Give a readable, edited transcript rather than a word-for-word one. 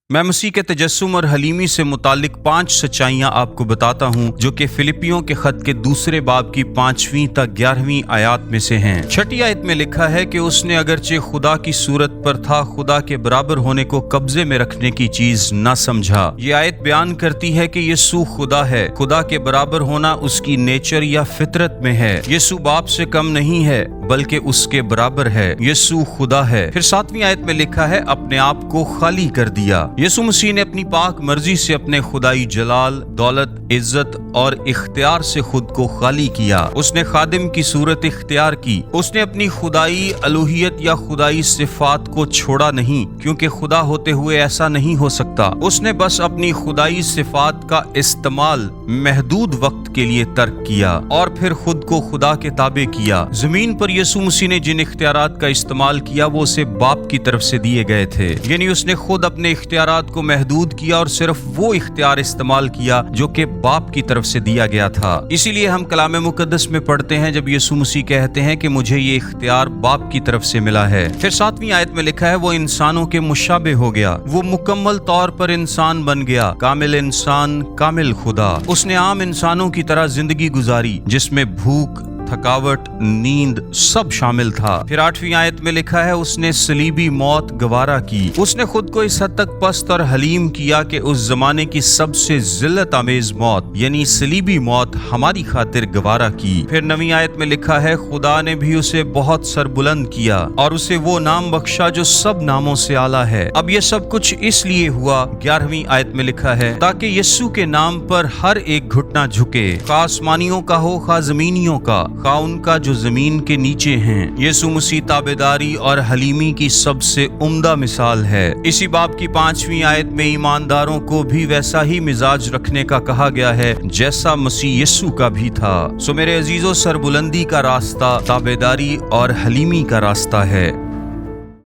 मैं मसीह के तजस्सुम और हलीमी से मुतालिक 5 सच्चाइयाँ आपको बताता हूँ जो कि फिलिपियों के खत के दूसरे बाब की 5वीं तक 11वीं आयत में से हैं। 6ठी आयत में लिखा है कि उसने अगरचे खुदा की सूरत पर था, खुदा के बराबर होने को कब्जे में रखने की चीज न समझा। ये आयत बयान करती है कि यीशु खुदा है। खुदा के बराबर होना उसकी नेचर या फितरत में है। यीशु बाप से कम नहीं है बल्कि उसके बराबर है। यीशु खुदा है। फिर 7वीं आयत में लिखा है अपने आप को खाली कर दिया। यीशु मसीह ने अपनी पाक मर्जी से अपने खुदाई जलाल, दौलत, इज्जत और इख्तियार से खुद को खाली किया। उसने खादिम की सूरत इख्तियार की। उसने अपनी खुदाई अलूहियत या खुदाई सिफात को छोड़ा नहीं, क्योंकि खुदा होते हुए ऐसा नहीं हो सकता। उसने बस अपनी खुदाई सिफात का इस्तेमाल महदूद वक्त के लिए तर्क किया और फिर खुद को खुदा के ताबे किया। जमीन पर यीशु मसीह ने जिन इख्तियारात का इस्तेमाल किया वो उसे बाप की तरफ से दिए गए थे, यानी उसने खुद अपने इख्तियारात को महदूद किया और सिर्फ वो इख्तियार इस्तेमाल किया जो कि बाप की तरफ से दिया गया था। इसीलिए हम कलाम मुकद्दस में पढ़ते हैं जब यीशु मसीह कहते हैं कि मुझे ये इख्तियार बाप की तरफ से मिला है। फिर 7वीं आयत में लिखा है वो इंसानों के मुशाबे हो गया। वो मुकम्मल तौर पर इंसान बन गया, कामिल इंसान, कामिल खुदा। उसने आम इंसानों की तरह जिंदगी गुजारी जिसमें भूख, थकावट, नींद सब शामिल था। फिर 8वीं आयत में लिखा है उसने सलीबी मौत गवारा की। उसने खुद को इस हद तक पस्त और हलीम किया कि उस जमाने की सबसे जिल्लत आमेज मौत यानी सलीबी मौत हमारी खातिर गवारा की। फिर 9वीं आयत में लिखा है खुदा ने भी उसे बहुत सरबुलंद किया और उसे वो नाम बख्शा जो सब नामों से आला है। अब ये सब कुछ इसलिए हुआ, 11वीं आयत में लिखा है, ताकि यीशु के नाम पर हर एक घुटना झुके, खा आसमानियों का हो खा जमीनियों का, खा उनका जो जमीन के नीचे हैं। यीशु मसीह ताबेदारी और हलीमी की सबसे उम्दा मिसाल है। इसी बाब की 5वीं आयत में ईमानदारों को भी वैसा ही मिजाज रखने का कहा गया है जैसा मसीह यीशु का भी था। सो मेरे अजीजों, सरबुलंदी का रास्ता ताबेदारी और हलीमी का रास्ता है।